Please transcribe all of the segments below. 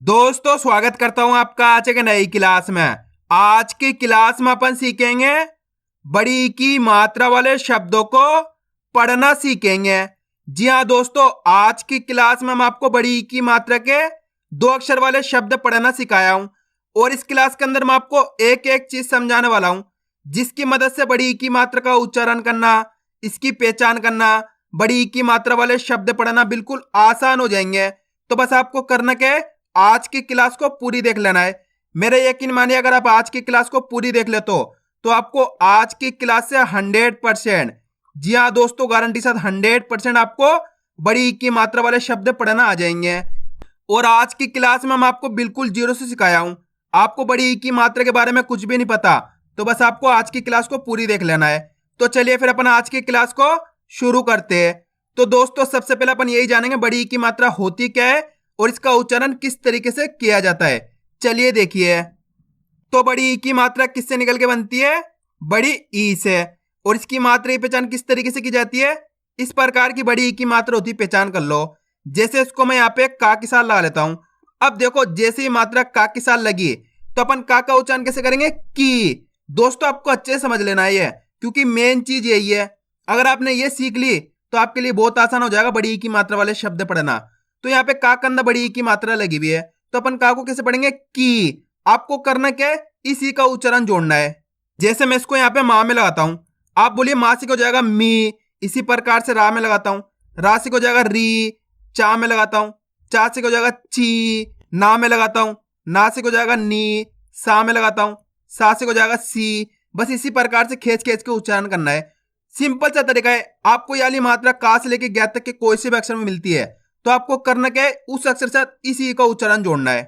दोस्तों स्वागत करता हूं आपका आज एक नई क्लास में। आज की क्लास में अपन सीखेंगे बड़ी की मात्रा वाले शब्दों को पढ़ना सीखेंगे। जी हाँ दोस्तों, आज की क्लास में मैं आपको बड़ी की मात्रा के 2 अक्षर वाले शब्द पढ़ना सिखाया हूं और इस क्लास के अंदर मैं आपको एक एक चीज समझाने वाला हूं जिसकी मदद से बड़ी की मात्रा का उच्चारण करना, इसकी पहचान करना, बड़ी की मात्रा वाले शब्द पढ़ना बिल्कुल आसान हो जाएंगे। तो बस आपको करना क्या है, आज की क्लास को पूरी देख लेना है। मेरे यकीन मानिए अगर आप आज की क्लास को पूरी देख ले तो आपको आज की क्लास से 100%, जी हाँ दोस्तों, गारंटी साथ 100% आपको बड़ी की मात्रा वाले शब्द पढ़ना आ जाएंगे। और आज की क्लास में मैं आपको बिल्कुल जीरो से सिखाया हूं। आपको बड़ी की मात्रा के बारे में कुछ भी नहीं पता तो बस आपको आज की क्लास को पूरी देख लेना है। तो चलिए फिर अपन आज की क्लास को शुरू करते हैं। तो दोस्तों सबसे पहले अपन यही जानेंगे बड़ी की मात्रा होती क्या है और इसका उच्चारण किस तरीके से किया जाता है। चलिए देखिए, तो बड़ी ई की मात्रा किससे निकल के बनती है? बड़ी ई से। और इसकी मात्रा की पहचान किस तरीके से की जाती है? इस प्रकार की बड़ी ई की मात्रा होती है, पहचान कर लो। जैसे इसको मैं यहाँ पे का के साथ लगा लेता हूं। अब देखो जैसे ही मात्रा का के साथ लगी तो अपन का उच्चारण कैसे करेंगे? की। दोस्तों आपको अच्छे से समझ लेना है ये, क्योंकि मेन चीज यही है। अगर आपने ये सीख ली तो आपके लिए बहुत आसान हो जाएगा बड़ी ई की मात्रा वाले शब्द पढ़ना। तो यहाँ पे का के अंदर बड़ी ई की मात्रा लगी हुई है तो अपन का को कैसे पढ़ेंगे? की। आपको करना क्या है? इसी का उच्चारण जोड़ना है। जैसे मैं इसको यहाँ पे माँ में लगाता हूं, आप बोलिए माँ से हो जाएगा मी। इसी प्रकार से रा में लगाता हूं, रा से हो जाएगा री। चा में लगाता हूं, चा से हो जाएगा ची। ना में लगाता हूं, ना से हो जाएगा नी। सा में लगाता हूं, सा से हो जाएगा सी। बस इसी प्रकार से खींच खींच के उच्चारण करना है। सिंपल सा तरीका है। आपको याली मात्रा का से लेके ज्ञात तक के कोई से भी अक्षर में मिलती है तो आपको करना क्या है? उस अक्षर से इसी का उच्चारण जोड़ना है।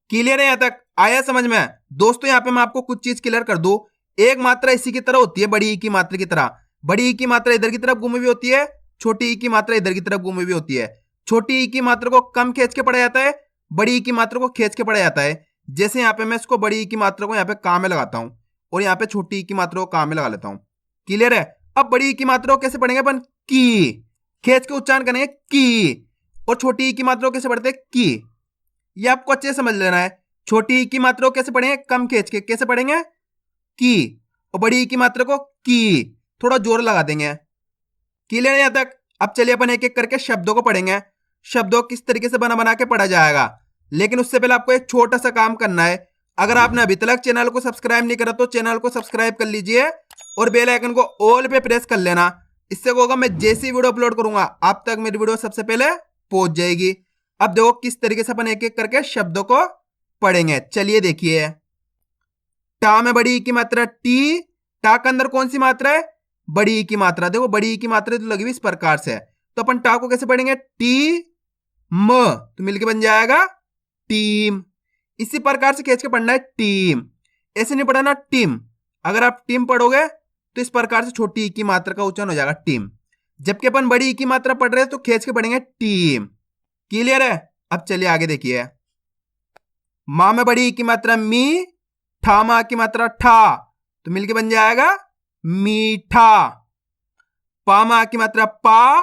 क्लियर है? यहां तक आया समझ में? दोस्तों यहाँ पे मैं आपको कुछ चीज क्लियर कर दूं। एक मात्रा इसी की तरह होती है, बड़ी ई की मात्रा की तरह। बड़ी ई की मात्रा इधर की तरफ घूमी हुई होती है, छोटी ई की मात्रा इधर की तरफ घूमी हुई होती है। छोटी ई की मात्रा को कम खींच के पढ़ा जाता है, बड़ी ई की मात्रा को खींच के पढ़ा जाता है। जैसे यहाँ पे मैं इसको बड़ी ई की मात्रा को यहाँ पे का में लगाता हूँ और यहाँ पे छोटी ई की मात्रा को का में लगा लेता हूँ। क्लियर है? अब बड़ी ई की मात्रा को कैसे पढ़ेंगे अपन? की। खींच के उच्चारण करेंगे की। और छोटी ई की मात्रा को कैसे पढ़ते हैं? की। ये आपको अच्छे से समझ लेना है। छोटी ई की मात्रा को कैसे पढ़ेंगे? कम खींच के। कैसे पढ़ेंगे? की। और बड़ी ई की मात्रा को की। थोड़ा जोर लगा देंगे। क्लियर है यहां तक? अब चलिए अपन एक एक करके शब्दों को पढ़ेंगे। शब्दों को किस तरीके से बना बना के पढ़ा जाएगा, लेकिन उससे पहले आपको एक छोटा सा काम करना है। अगर आपने अभी तक चैनल को सब्सक्राइब नहीं करा तो चैनल को सब्सक्राइब कर लीजिए और बेल आइकन को ऑल पे प्रेस कर लेना। इससे क्या होगा, मैं जैसी वीडियो अपलोड करूंगा आप तक मेरी वीडियो सबसे पहले पहुंच जाएगी। अब देखो किस तरीके से अपन एक एक करके शब्दों को पढ़ेंगे। चलिए देखिए, टा में बड़ी ई की मात्रा टी। टा के अंदर कौन सी मात्रा है? बड़ी ई की मात्रा। देखो बड़ी ई की मात्रा तो लगी हुई इस प्रकार से, तो अपन टा को कैसे पढ़ेंगे? टी म, तो मिलके बन जाएगा टीम। इसी प्रकार से खींच के पढ़ना है टीम। ऐसे नहीं पढ़ना टीम। अगर आप टीम पढ़ोगे तो इस प्रकार से छोटी ई की मात्रा का उच्चारण हो जाएगा टीम। जबकि अपन बड़ी ई की मात्रा पढ़ रहे हैं तो खींच के पढ़ेंगे टीम। क्लियर है? अब चलिए आगे देखिए, माँ में बड़ी ई की मात्रा मी। ठा माँ की मात्रा ठा, तो मिलके बन जाएगा मीठा। पा माँ की मात्रा पा।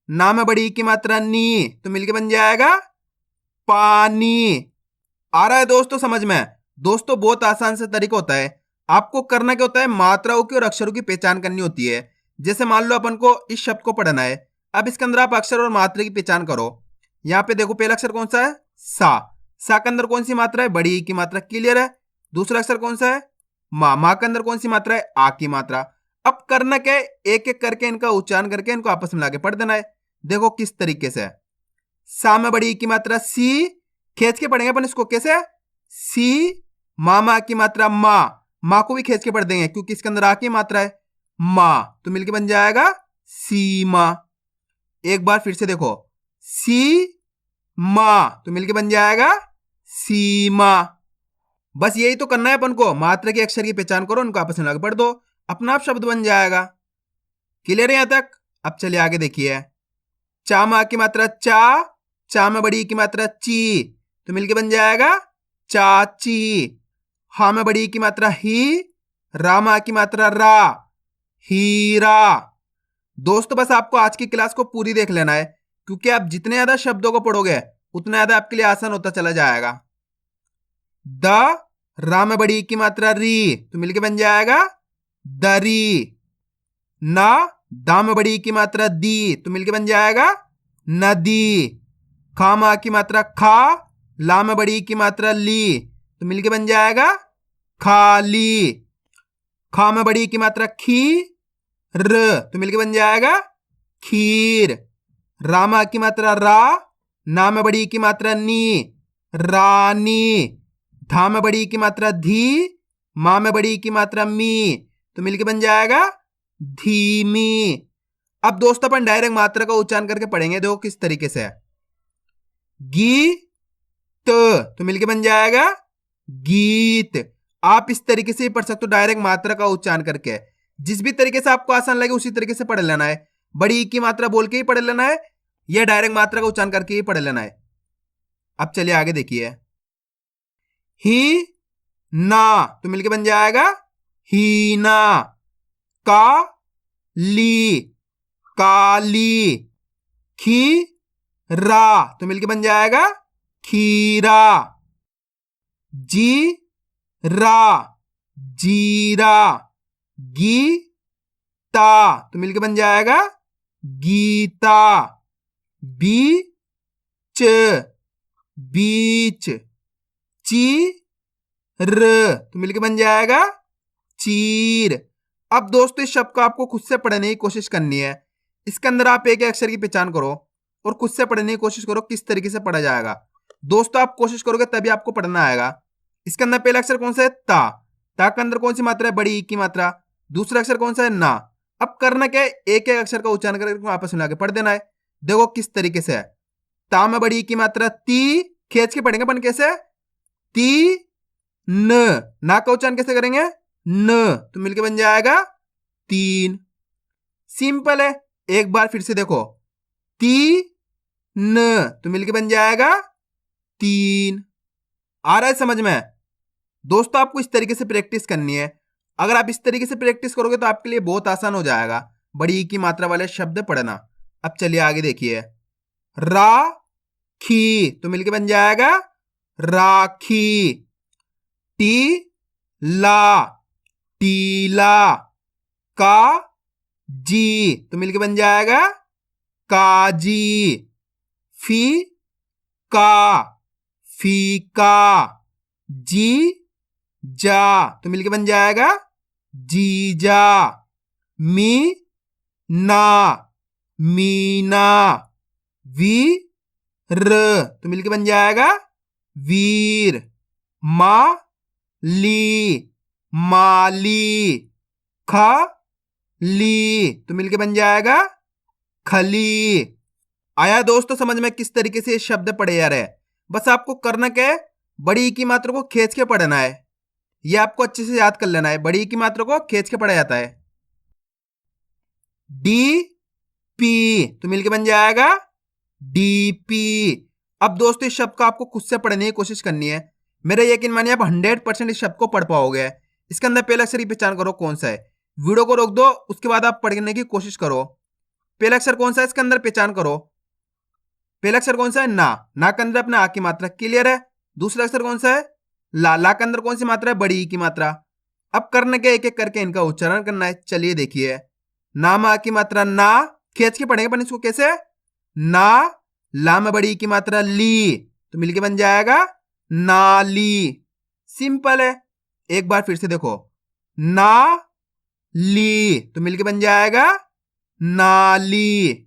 ना में बड़ी ई की मात्रा नी, तो मिलके बन जाएगा पानी। आ रहा है दोस्तों समझ में? दोस्तों बहुत आसान से तरीका होता है। आपको करना क्या होता है? मात्राओं की और अक्षरों की पहचान करनी होती है। जैसे मान लो अपन को इस शब्द को पढ़ना है, अब इसके अंदर आप अक्षर और मात्रा की पहचान करो। यहाँ पे देखो पहला अक्षर कौन सा है? सा। सा के अंदर कौन सी मात्रा है? बड़ी ई की मात्रा। क्लियर है? दूसरा अक्षर कौन सा है? माँ। माँ के अंदर कौन सी मात्रा है? आ की मात्रा। अब करना क्या है? एक एक करके इनका उच्चारण करके इनको आपस में लाके पढ़ देना है। देखो किस तरीके से, सा में बड़ी ई की मात्रा सी। खींच के पढ़ेंगे अपन इसको कैसे? सी। माँ की मात्रा माँ। माँ को भी खींच के पढ़ देंगे क्योंकि इसके अंदर आ की मात्रा है माँ, तो मिलके बन जाएगा सीमा। एक बार फिर से देखो, सी माँ, तो मिलके बन जाएगा सीमा। बस यही तो करना है अपन को। मात्रा के अक्षर की पहचान करो, उनको आपस में लगा पढ़ दो, अपना आप शब्द बन जाएगा। क्लियर है यहां तक? अब चलिए आगे देखिए, चा माँ की मात्रा चा। चा में बड़ी की मात्रा ची, तो मिलके बन जाएगा चाची। हा में बड़ी की मात्रा ही। रा माँ की मात्रा रा, हीरा। दोस्तों बस आपको आज की क्लास को पूरी देख लेना है, क्योंकि आप जितने ज्यादा शब्दों को पढ़ोगे उतना ज्यादा आपके लिए आसान होता चला जाएगा। द, रा में बड़ी की मात्रा री, तो मिलके बन जाएगा दरी। ना, दा में बड़ी की मात्रा दी, तो मिलके बन जाएगा नदी। खा मा की मात्रा खा, ला में बड़ी की मात्रा ली, तो मिलके बन जाएगा खाली। खा में बड़ी की मात्रा खी, र, तो मिलके बन जाएगा खीर। रामा की मात्रा रा, ना में बड़ी की मात्रा नी, रानी। धा में बड़ी की मात्रा धी, माँ में बड़ी की मात्रा मी, तो मिलके बन जाएगा धीमी। अब दोस्तों अपन डायरेक्ट मात्रा का उच्चारण करके पढ़ेंगे, देखो किस तरीके से है। गीत, तो मिलके बन जाएगा गीत। आप इस तरीके से ही पढ़ सकते हो डायरेक्ट मात्रा का उच्चारण करके। जिस भी तरीके से आपको आसान लगे उसी तरीके से पढ़ लेना है। बड़ी की मात्रा बोल के ही पढ़ लेना है या डायरेक्ट मात्रा का उच्चारण करके ही पढ़ लेना है। अब चलिए आगे देखिए। ही ना, तो मिलके बन जाएगा हीना। का ली, काली। खी रा, तो मिलके बन जाएगा खीरा। जी रा, जीरा। गी ता, तो मिलके बन जाएगा गीता। बी च, बीच। ची र, तो मिलके बन जाएगा चीर। अब दोस्तों इस शब्द को आपको खुद से पढ़ने की कोशिश करनी है। इसके अंदर आप एक अक्षर की पहचान करो और खुद से पढ़ने की कोशिश करो किस तरीके से पढ़ा जाएगा। दोस्तों आप कोशिश करोगे तभी आपको पढ़ना आएगा। इसके अंदर पहला अक्षर कौन सा है? ता। ता के अंदर कौन सी मात्रा है? बड़ी ई की मात्रा। दूसरा अक्षर कौन सा है? ना। अब करना क्या है, एक एक अक्षर का उच्चारण करके आपस में पढ़ देना है। देखो किस तरीके से है। ता में बड़ी ई की मात्रा ती, खींच के पढ़ेंगे अपन कैसे? ती न। ना का उच्चारण कैसे करेंगे? न, तो मिलके बन जाएगा तीन। सिंपल है। एक बार फिर से देखो। ती न, तो मिलके बन जाएगा तीन। आ रहा है समझ में? दोस्तों आपको इस तरीके से प्रैक्टिस करनी है। अगर आप इस तरीके से प्रैक्टिस करोगे तो आपके लिए बहुत आसान हो जाएगा बड़ी ई की मात्रा वाले शब्द पढ़ना। अब चलिए आगे देखिए। रा खी, तो मिलके बन जाएगा राखी। टी ला, टीला। का जी, तो मिलके बन जाएगा काजी। फी का, फीका। जी जा, तो मिलके बन जाएगा जीजा। मी ना, मीना। वी र, तो मिलके बन जाएगा वीर। मा ली, माली। खा ली, तो मिलके बन जाएगा खली। आया दोस्तों समझ में किस तरीके से ये शब्द पढ़े जा रहे हैं? बस आपको करना क्या है, बड़ी ई की मात्रा को खींच के पढ़ना है। ये आपको अच्छे से याद कर लेना है। बड़ी ई की मात्रा को खींच के पढ़ा जाता है। डी पी, तो मिलके बन जाएगा डीपी। अब दोस्तों इस शब्द को आपको खुद से पढ़ने की कोशिश करनी है। मेरा यकीन मानिए आप 100% इस शब्द को पढ़ पाओगे। इसके अंदर पहला अक्षर की पहचान करो कौन सा है। वीडियो को रोक दो, उसके बाद आप पढ़ने की कोशिश करो। पहला अक्षर कौन सा है इसके अंदर पहचान करो। पहला अक्षर कौन सा है? ना। ना के अंदर अपने आ की मात्रा क्लियर है। दूसरा अक्षर कौन सा है? ला। ला के अंदर कौन सी मात्रा है? बड़ी ई की मात्रा। अब करने के एक एक करके इनका उच्चारण करना है। चलिए देखिए। ना में आ की मात्रा ना, खींच के पढ़ेंगे अपन इसको कैसे? ना। ला में बड़ी ई की मात्रा ली, तो मिलके बन जाएगा नाली। सिंपल है। एक बार फिर से देखो। ना ली, तो मिलके बन जाएगा नाली।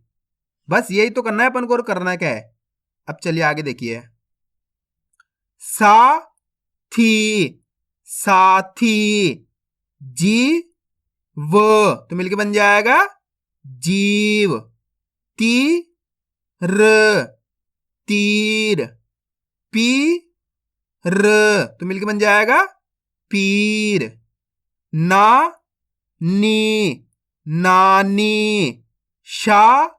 बस यही तो करना है अपन को, और करना क्या है। अब चलिए आगे देखिए। सा थी, साथी। जी वो, तो मिलके बन जाएगा जीव। ती र, तीर। पी र, तो मिलके बन जाएगा पीर। ना नी, नानी। शा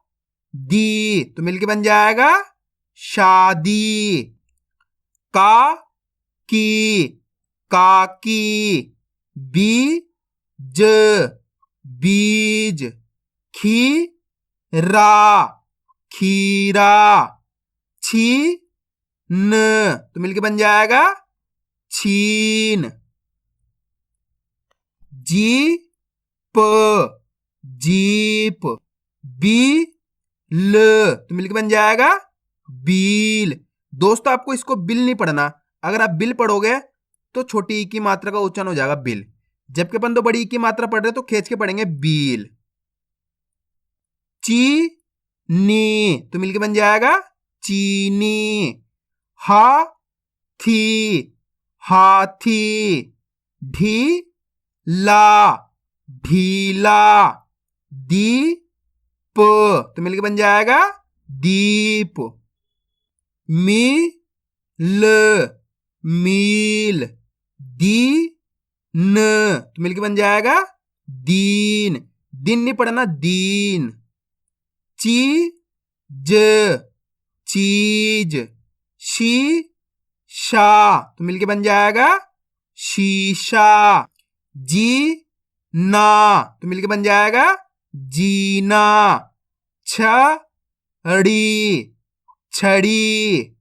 दी, तो मिलके बन जाएगा शादी। का की, काकी। बी ज, बीज। खी रा, खीरा। छी न, तो मिलके बन जाएगा छीन। Jeep jeep. बिल तो मिलकर बन जाएगा बील। दोस्तों आपको इसको बिल नहीं पढ़ना, अगर आप बिल पढ़ोगे तो छोटी ई की मात्रा का उच्चारण हो जाएगा बिल, जबकि अपन तो बड़ी ई की मात्रा पढ़ रहे तो खींच के पढ़ेंगे बील। चीनी तो मिलकर बन जाएगा चीनी। हाथी हाथी। ढीला ढीला। दीप तो मिलकर बन जाएगा दीप। मील मील। दीन तो मिलकर बन जाएगा दीन। दिन नहीं पढ़ना, दीन। चीज चीज। शीशा तो मिलकर बन जाएगा शीशा। जीना तो मिलकर बन जाएगा जीना। छड़ी छड़ी।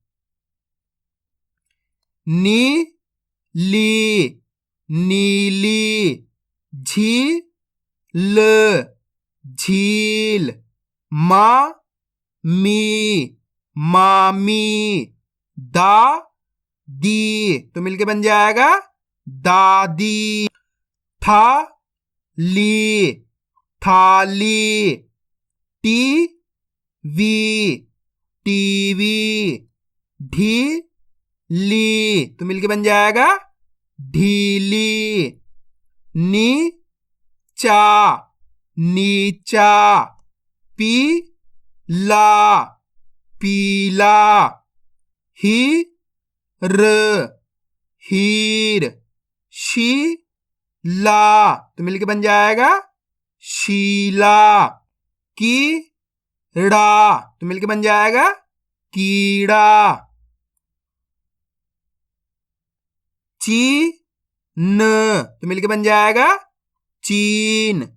नीली नीली। झील झील। मामी मामी। दादी तो मिलके बन जाएगा दादी। थाली थाली। TV TV. ढीली तो मिलके बन जाएगा ढीली। नीचा नीचा। पीला पीला। हीर हीर। शीला तो मिलके बन जाएगा शीला। कीड़ा तो मिलके बन जाएगा कीड़ा। चीन तो मिलके बन जाएगा चीन।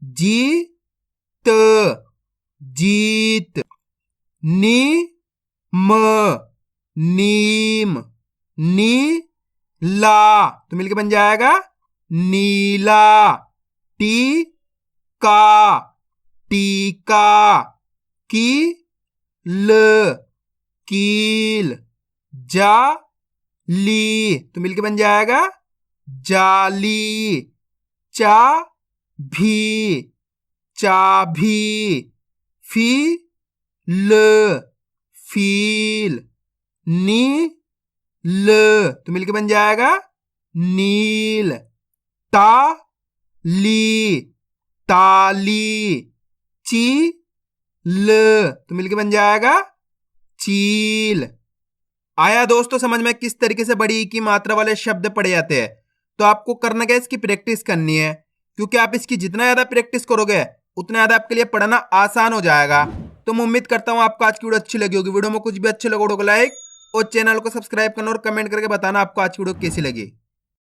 जीत जीत। नीम नीम। नीला तो मिलके बन जाएगा नीला। टीका टीका। कील कील। जाली तो मिलके बन जाएगा जाली। चाभी चाभी। Feel feel. नील तो मिलके बन जाएगा नील। ताली ताली। चील तो मिलके बन जाएगा चील। आया दोस्तों समझ में किस तरीके से बड़ी ई की मात्रा वाले शब्द पढ़े जाते हैं? तो आपको करना क्या है, इसकी प्रैक्टिस करनी है, क्योंकि आप इसकी जितना ज्यादा प्रैक्टिस करोगे उतना ज्यादा आपके लिए पढ़ना आसान हो जाएगा। तो मैं उम्मीद करता हूं आपको आज की वीडियो अच्छी लगी होगी। वीडियो में कुछ भी अच्छे लगे तो लाइक और चैनल को सब्सक्राइब करना और कमेंट करके बताना आपको आज की वीडियो कैसी लगी।